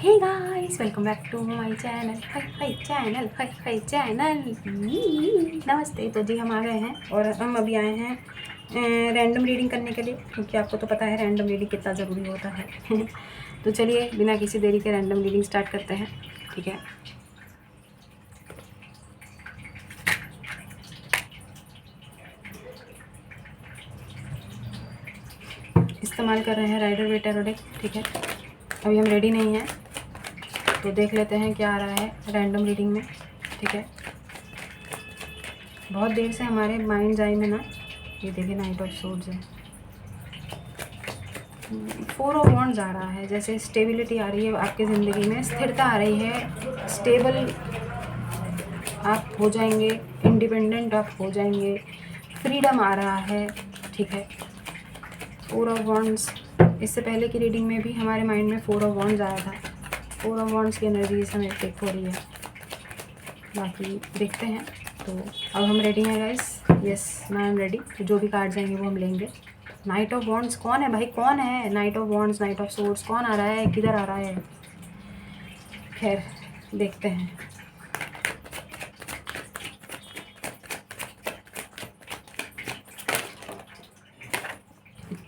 Hey guys, welcome back to my channel. Hi channel. नमस्ते। तो जी हम आ गए हैं और हम अभी आए हैं रैंडम रीडिंग करने के लिए, क्योंकि आपको तो पता है रैंडम रीडिंग कितना ज़रूरी होता है। तो चलिए बिना किसी देरी के रैंडम रीडिंग स्टार्ट करते हैं। ठीक है, इस्तेमाल कर रहे हैं राइडर वेट टैरो डेक। ठीक है, अभी हम रेडी नहीं हैं तो देख लेते हैं क्या आ रहा है रैंडम रीडिंग में। ठीक है, बहुत देर से हमारे माइंड आई में ना, ये देखिए नाइट ऑफ सोर्ड्स है, 4 ऑफ वॉन्ड्स आ रहा है। जैसे स्टेबिलिटी आ रही है आपकी ज़िंदगी में, स्थिरता आ रही है, स्टेबल आप हो जाएंगे, इंडिपेंडेंट आप हो जाएंगे, फ्रीडम आ रहा है। ठीक है, 4 ऑफ वॉन्ड्स, इससे पहले की रीडिंग में भी हमारे माइंड में 4 ऑफ वॉन्ड्स आया था। 4 ऑफ वॉन्ड्स की एनर्जीज हमें टेक हो रही है, बाकी देखते हैं। तो अब हम रेडी हैं गाइस। यस, मैं एम रेडी। तो जो भी कार्ड्स आएंगे वो हम लेंगे। नाइट ऑफ वॉन्ड्स कौन है भाई, कौन है? Night of wands, night of swords कौन आ रहा है, किधर आ रहा है? खैर देखते हैं।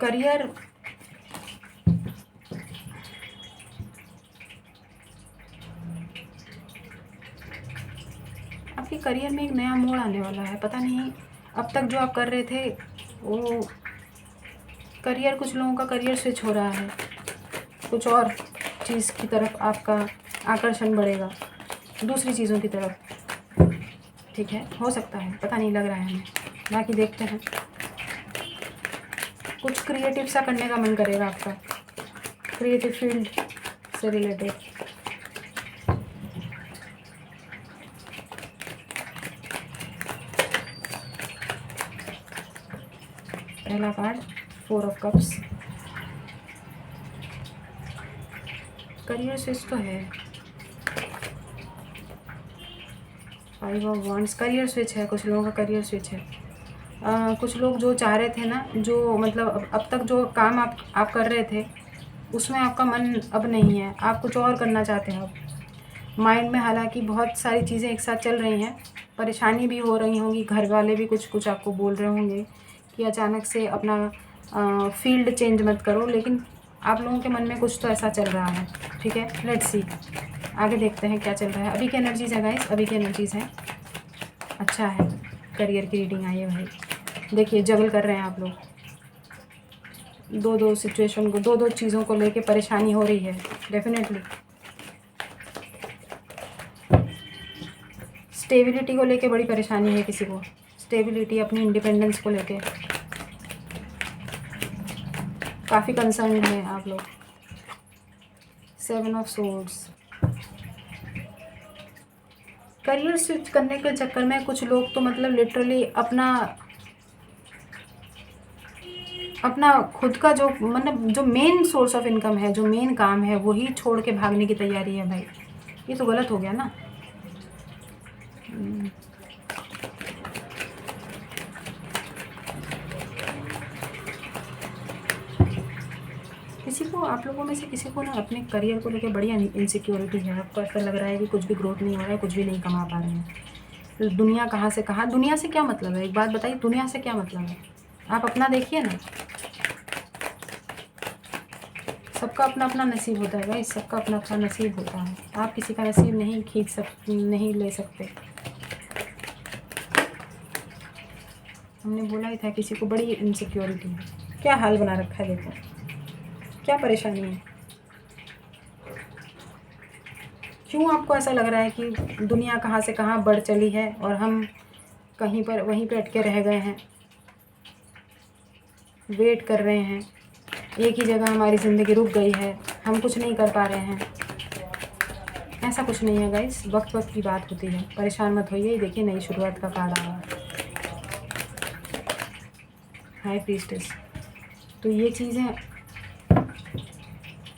करियर, आपके करियर में एक नया मोड़ आने वाला है। पता नहीं अब तक जो आप कर रहे थे वो करियर, कुछ लोगों का करियर स्विच हो रहा है, कुछ और चीज़ की तरफ आपका आकर्षण बढ़ेगा, दूसरी चीज़ों की तरफ। ठीक है, हो सकता है, पता नहीं, लग रहा है हमें। बाकी देखते हैं। कुछ क्रिएटिव सा करने का मन करेगा आपका, क्रिएटिव फील्ड से रिलेटेड। पहला card 4 of cups, career switch तो है। 5 ऑफ वॉन्ड्स, करियर स्विच है, कुछ लोगों का करियर स्विच है। कुछ लोग जो चाह रहे थे ना, जो मतलब अब तक जो काम आप कर रहे थे उसमें आपका मन अब नहीं है, आप कुछ और करना चाहते हैं अब। माइंड में हालांकि बहुत सारी चीज़ें एक साथ चल रही हैं, परेशानी भी हो रही होंगी, घर वाले भी कुछ कुछ आपको बोल रहे होंगे कि अचानक से अपना फील्ड चेंज मत करो, लेकिन आप लोगों के मन में कुछ तो ऐसा चल रहा है। ठीक है, लेट्स सी, आगे देखते हैं क्या चल रहा है। अभी की एनर्जीज़ है गाइस, अभी की एनर्जीज़ हैं। अच्छा है, करियर की रीडिंग आई है भाई। देखिए जगल कर रहे हैं आप लोग, दो सिचुएशन को, दो चीज़ों को लेके परेशानी हो रही है डेफिनेटली। स्टेबिलिटी को लेके बड़ी परेशानी है किसी को, स्टेबिलिटी, अपनी इंडिपेंडेंस को लेके काफ़ी कंसर्न है आप लोग। 7 ऑफ सोर्ड्स, करियर स्विच करने के चक्कर में कुछ लोग तो मतलब लिटरली अपना खुद का जो मतलब जो मेन सोर्स ऑफ इनकम है, जो मेन काम है, वही छोड़ के भागने की तैयारी है भाई। ये तो गलत हो गया ना। किसी को, आप लोगों में से किसी को ना अपने करियर को लेकर बड़ी इनसिक्योरिटी है। आपको ऐसा लग रहा है कि कुछ भी ग्रोथ नहीं हो रहा है, कुछ भी नहीं कमा पा रहे हैं। तो दुनिया कहाँ से कहाँ, दुनिया से क्या मतलब है? एक बात बताइए, दुनिया से क्या मतलब है? आप अपना देखिए ना, सबका अपना अपना नसीब होता है भाई, सबका अपना अपना नसीब होता है। आप किसी का नसीब नहीं ले सकते। हमने बोला ही था किसी को बड़ी इनसिक्योरिटी है। क्या हाल बना रखा है, देखो क्या परेशानी है। क्यों आपको ऐसा लग रहा है कि दुनिया कहाँ से कहाँ बढ़ चली है और हम कहीं पर वहीं पे अटके रह गए हैं, वेट कर रहे हैं, एक ही जगह हमारी ज़िंदगी रुक गई है, हम कुछ नहीं कर पा रहे हैं। ऐसा कुछ नहीं है गाइस, वक्त वक्त की बात होती है, परेशान मत होइए। देखिए नई शुरुआत का कार्ड आ रहा है, हाई प्रीस्टेस। तो ये चीज़ें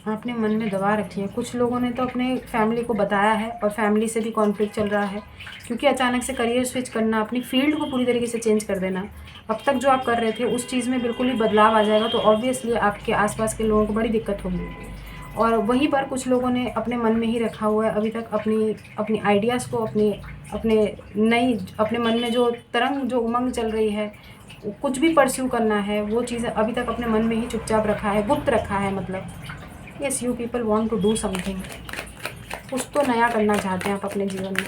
आपने मन में दबा रखी है। कुछ लोगों ने तो अपने फैमिली को बताया है और फैमिली से भी कॉन्फ्लिक्ट चल रहा है, क्योंकि अचानक से करियर स्विच करना, अपनी फील्ड को पूरी तरीके से चेंज कर देना, अब तक जो आप कर रहे थे उस चीज़ में बिल्कुल ही बदलाव आ जाएगा, तो ऑब्वियसली आपके आसपास के लोगों को बड़ी दिक्कत होगी। और वहीं पर कुछ लोगों ने अपने मन में ही रखा हुआ है अभी तक अपनी अपनी आइडियाज़ को, अपने मन में जो तरंग, जो उमंग चल रही है, कुछ भी परस्यू करना है, वो चीज़ें अभी तक अपने मन में ही चुपचाप रखा है, गुप्त रखा है। मतलब yes, you people want to do something, कुछ तो नया करना चाहते हैं आप अपने जीवन में।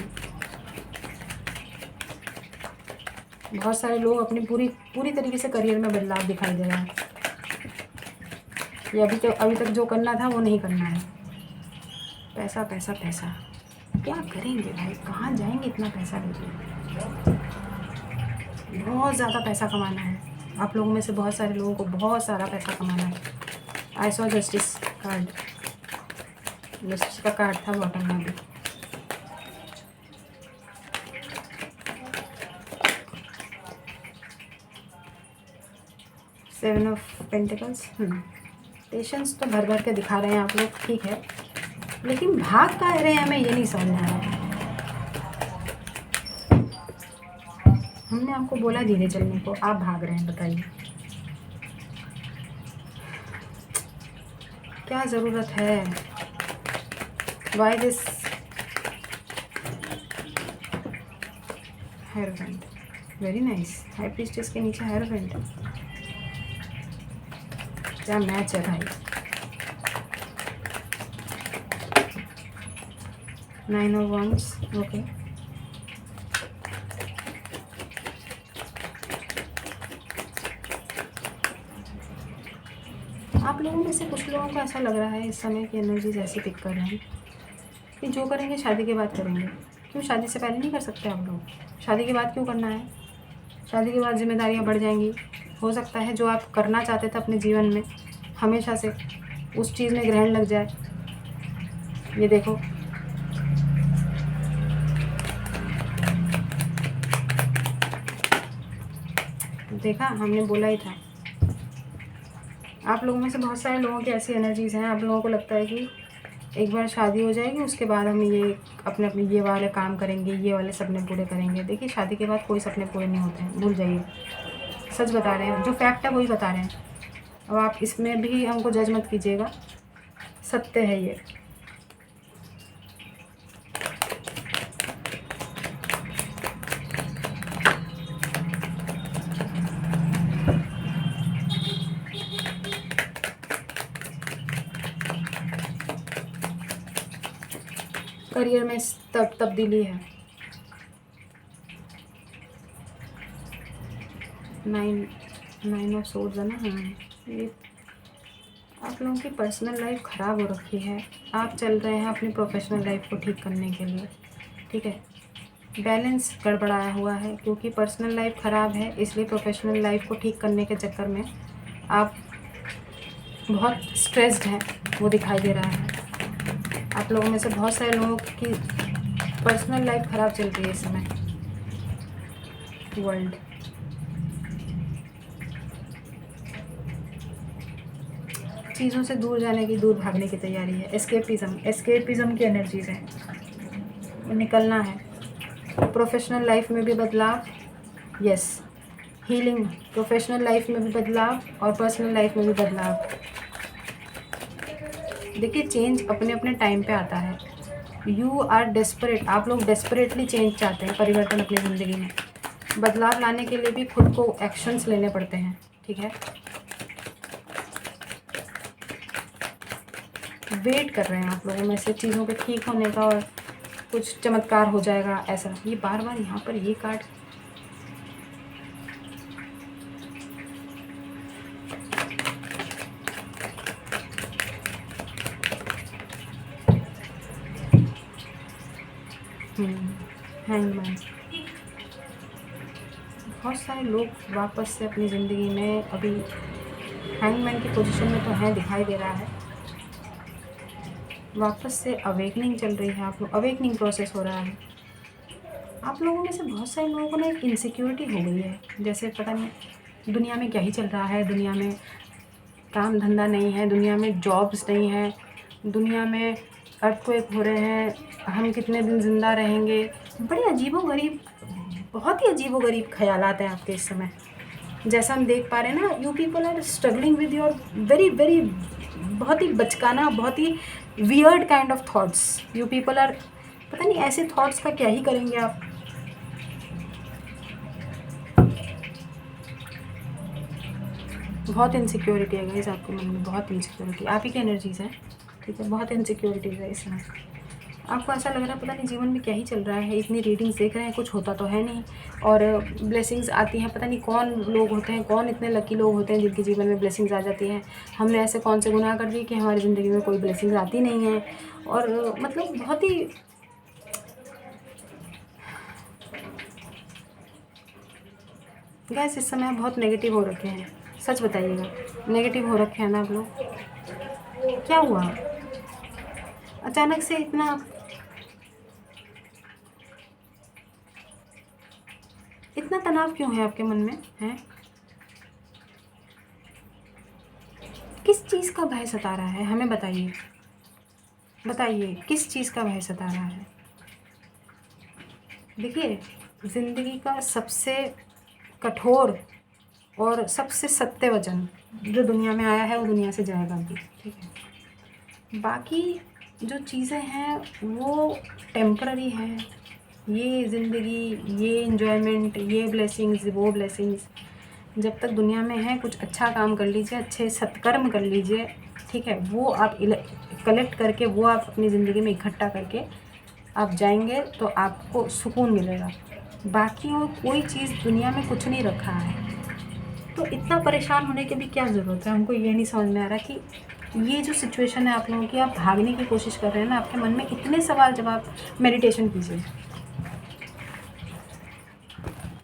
बहुत सारे लोग अपनी पूरी तरीके से करियर में बदलाव दिखाई दे रहा है। ये अभी तक जो करना था वो नहीं करना है। पैसा पैसा पैसा, क्या करेंगे भाई, कहाँ जाएंगे इतना पैसा लेके? बहुत ज़्यादा पैसा कमाना है आप लोगों में से, बहुत सारे लोगों को बहुत सारा पैसा कमाना है। I saw justice card, justice का कार्ड था बॉटम में भी। सेवन ऑफ पेंटिकल्स, पेशेंस तो भर भर के दिखा रहे हैं आप लोग, ठीक है, लेकिन भाग का रहे हैं, हमें ये नहीं समझ आ रहा है। हमने आपको बोला धीरे चलने को, आप भाग रहे हैं, बताइए क्या ज़रूरत है? Why this hierophant, very nice. High priestess के नीचे हेरोफेंट, क्या मैच है भाई। 9 of Wands, ओके। आप लोगों में से कुछ लोगों को ऐसा लग रहा है इस समय की एनर्जीज ऐसी पिक कर रहे हैं कि जो करेंगे शादी के बाद करेंगे। क्यों शादी से पहले नहीं कर सकते आप लोग? शादी के बाद क्यों करना है? शादी के बाद जिम्मेदारियां बढ़ जाएंगी। हो सकता है जो आप करना चाहते थे अपने जीवन में हमेशा से, उस चीज़ में ग्रहण लग जाए। ये देखो, देखा, हमने बोला ही था। आप लोगों में से बहुत सारे लोगों की ऐसी एनर्जीज़ हैं, आप लोगों को लगता है कि एक बार शादी हो जाएगी उसके बाद हम ये अपने ये वाले काम करेंगे, ये वाले सपने पूरे करेंगे। देखिए, शादी के बाद कोई सपने पूरे नहीं होते हैं, भूल जाइए। सच बता रहे हैं, जो फैक्ट है वही बता रहे हैं। अब आप इसमें भी हमको जज मत कीजिएगा, सत्य है ये। करियर में तब्दीली है। 9 ऑफ सोर्ड्स है ना। ये आप लोगों की पर्सनल लाइफ ख़राब हो रखी है। आप चल रहे हैं अपनी प्रोफेशनल लाइफ को ठीक करने के लिए, ठीक है। बैलेंस गड़बड़ाया हुआ है क्योंकि पर्सनल लाइफ ख़राब है, इसलिए प्रोफेशनल लाइफ को ठीक करने के चक्कर में आप बहुत स्ट्रेस्ड हैं, वो दिखाई दे रहा है। आप लोगों में से बहुत सारे लोगों की पर्सनल लाइफ ख़राब चल रही है इस समय। वर्ल्ड, चीज़ों से दूर जाने की, दूर भागने की तैयारी है। एस्केपिज़म की एनर्जीज़ हैं, निकलना है। प्रोफेशनल लाइफ में भी बदलाव, यस, हीलिंग। प्रोफेशनल लाइफ में भी बदलाव और पर्सनल लाइफ में भी बदलाव। देखिए, चेंज अपने अपने टाइम पे आता है। यू आर डेस्परेट, आप लोग डेस्परेटली चेंज चाहते हैं, परिवर्तन अपनी ज़िंदगी में। बदलाव लाने के लिए भी खुद को एक्शंस लेने पड़ते हैं, ठीक है। वेट कर रहे हैं आप लोगों में से चीज़ों के ठीक होने का और कुछ चमत्कार हो जाएगा ऐसा। ये बार बार यहाँ पर ये कार्ड, हैंगमैन। बहुत सारे लोग वापस से अपनी ज़िंदगी में अभी हैंगमैन की पोजीशन में तो हैं, दिखाई दे रहा है। वापस से अवेकनिंग चल रही है, आप लोग अवेकनिंग प्रोसेस हो रहा है। आप लोगों में से बहुत सारे लोगों को ना एक इनसिक्योरिटी हो गई है, जैसे पता नहीं दुनिया में क्या ही चल रहा है, दुनिया में काम धंधा नहीं है, दुनिया में जॉब्स नहीं है, दुनिया में अर्थक्वेक हो रहे हैं, हम कितने दिन ज़िंदा रहेंगे। बड़े अजीबोगरीब, बहुत ही अजीबोगरीब ख्यालात हैं आपके इस समय। जैसा हम देख पा रहे हैं ना, you people are struggling with your very very बहुत ही बचकाना, बहुत ही weird kind of thoughts you people are, पता नहीं ऐसे थॉट्स का क्या ही करेंगे आप। बहुत इनसिक्योरिटी है गाइस आपके मन में, बहुत इनसिक्योरिटी, आप ही की एनर्जीज है, ठीक है, बहुत इनसिक्योरिटीज़ है इसमें। आपको ऐसा लग रहा है पता नहीं जीवन में क्या ही चल रहा है, इतनी रीडिंग्स देख रहे हैं, कुछ होता तो है नहीं, और ब्लेसिंग्स आती हैं, पता नहीं कौन लोग होते हैं, कौन इतने लकी लोग होते हैं जिनके जीवन में ब्लेसिंग्स आ जाती हैं। हमने ऐसे कौन से गुनाह कर दिए कि हमारी ज़िंदगी में कोई ब्लेसिंग्स आती नहीं है। और मतलब बहुत ही गैस इस समय बहुत नेगेटिव हो रखे हैं, सच बताइएगा, नेगेटिव हो रखे हैं ना आप लोग। क्या हुआ अचानक से इतना तनाव क्यों है आपके मन में है? किस चीज़ का भय सता रहा है, हमें बताइए, बताइए किस चीज़ का भय सता रहा है। देखिए, ज़िंदगी का सबसे कठोर और सबसे सत्य वचन जो दुनिया में आया है वो दुनिया से जाएगा भी, ठीक है। बाकी जो चीज़ें हैं वो टेम्पररी हैं। ये ज़िंदगी, ये इन्जॉयमेंट, ये ब्लेसिंग्स, वो ब्लेसिंग्स जब तक दुनिया में है, कुछ अच्छा काम कर लीजिए, अच्छे सत्कर्म कर लीजिए, ठीक है, वो आप कलेक्ट करके, वो आप अपनी ज़िंदगी में इकट्ठा करके आप जाएंगे तो आपको सुकून मिलेगा। बाकी और कोई चीज़ दुनिया में कुछ नहीं रखा है। तो इतना परेशान होने की भी क्या ज़रूरत है? हमको ये नहीं समझ में आ रहा कि ये जो सिचुएशन है आप लोगों की, आप भागने की कोशिश कर रहे हैं ना, आपके मन में इतने सवाल जवाब, मेडिटेशन कीजिए।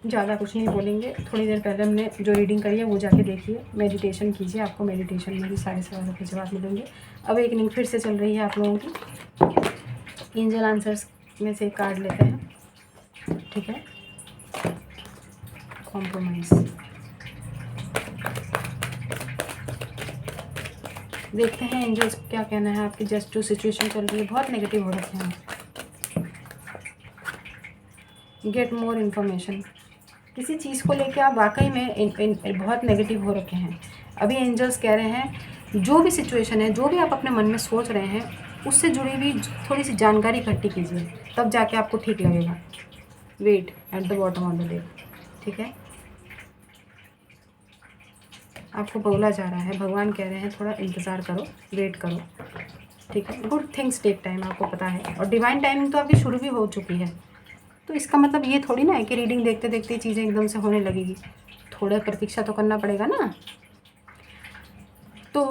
ज़्यादा कुछ नहीं बोलेंगे, थोड़ी देर पहले हमने जो रीडिंग करी है वो जाके देखिए, मेडिटेशन कीजिए, आपको मेडिटेशन में भी सारे सवालों के जवाब मिलेंगे। अब एक लिंक फिर से चल रही है आप लोगों की, एंजल आंसर्स में से एक कार्ड लेते हैं, ठीक है, कॉम्प्रोमाइज़। देखते हैं एंजल्स क्या कहना है आपकी जस्ट जो सिचुएशन चल रही है, बहुत नेगेटिव हो रखे हैं। गेट मोर इन्फॉर्मेशन, किसी चीज़ को लेके आप वाकई में बहुत नेगेटिव हो रखे हैं। अभी एंजल्स कह रहे हैं जो भी सिचुएशन है, जो भी आप अपने मन में सोच रहे हैं, उससे जुड़ी हुई थोड़ी सी जानकारी इकट्ठी कीजिए, तब जाके आपको ठीक लगेगा। Wait at the bottom of the deck, ठीक है, आपको बोला जा रहा है, भगवान कह रहे हैं थोड़ा इंतज़ार करो, वेट करो, ठीक है। गुड थिंग्स टेक टाइम, आपको पता है, और डिवाइन टाइमिंग तो आपकी शुरू भी हो चुकी है। तो इसका मतलब ये थोड़ी ना है कि रीडिंग देखते देखते चीज़ें एकदम से होने लगेगी, थोड़ा प्रतीक्षा तो करना पड़ेगा ना। तो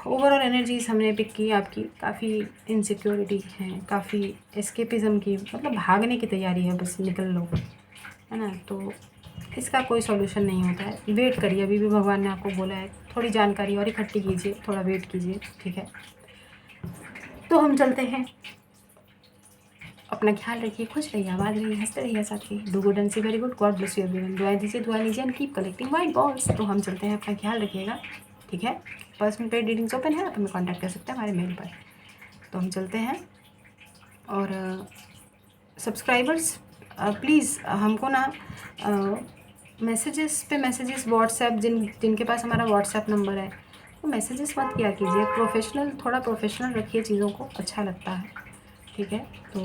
ओवरऑल एनर्जीज हमने पिक की आपकी, काफ़ी इनसिक्योरिटी है, काफ़ी एस्केपिज़म की, मतलब भागने की तैयारी है, बस निकल लो, है ना। तो इसका कोई सॉल्यूशन नहीं होता है, वेट करिए, अभी भी भगवान ने आपको बोला है थोड़ी जानकारी और इकट्ठी कीजिए, थोड़ा वेट कीजिए, ठीक है। तो हम चलते हैं, अपना ख्याल रखिए, खुश रहिए, आबाद रहिए, हंसते रहिए, साथ ही do good and see very good, God bless you everyone. दुआएं दीजिए, दुआ लीजिए and keep collecting white balls. तो हम चलते हैं, अपना ख्याल रखिएगा, ठीक है। पर्सनल पेड रीडिंग्स ओपन है, आप हमें कॉन्टैक्ट कर सकते हैं हमारे मेल पर। तो हम चलते हैं, और सब्सक्राइबर्स प्लीज़ हमको ना मैसेजेस पे मैसेजेस, व्हाट्सएप, जिनके पास हमारा व्हाट्सएप नंबर है, वो मैसेजेस मत किया कीजिए, प्रोफेशनल, थोड़ा प्रोफेशनल रखिए चीज़ों को, अच्छा लगता है, ठीक है। तो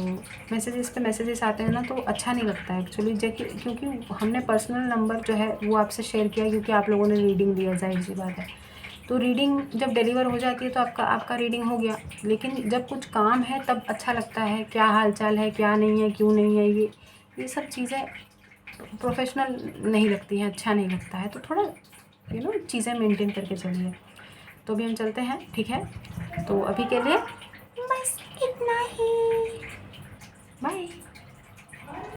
मैसेजेस पे मैसेजेस आते हैं ना तो अच्छा नहीं लगता है एक्चुअली, क्योंकि हमने पर्सनल नंबर जो है वो आपसे शेयर किया क्योंकि आप लोगों ने रीडिंग दिया, जाहिर सी बात है। तो रीडिंग जब डिलीवर हो जाती है तो आपका रीडिंग हो गया, लेकिन जब कुछ काम है तब अच्छा लगता है, क्या हाल चाल है, क्या नहीं है, क्यों नहीं है, ये सब चीज़ें प्रोफेशनल नहीं लगती हैं, अच्छा नहीं लगता है। तो थोड़ा चीज़ें मेंटेन करके चलिए। तो अभी हम चलते हैं, ठीक है। तो अभी के लिए बस इतना ही, बाय।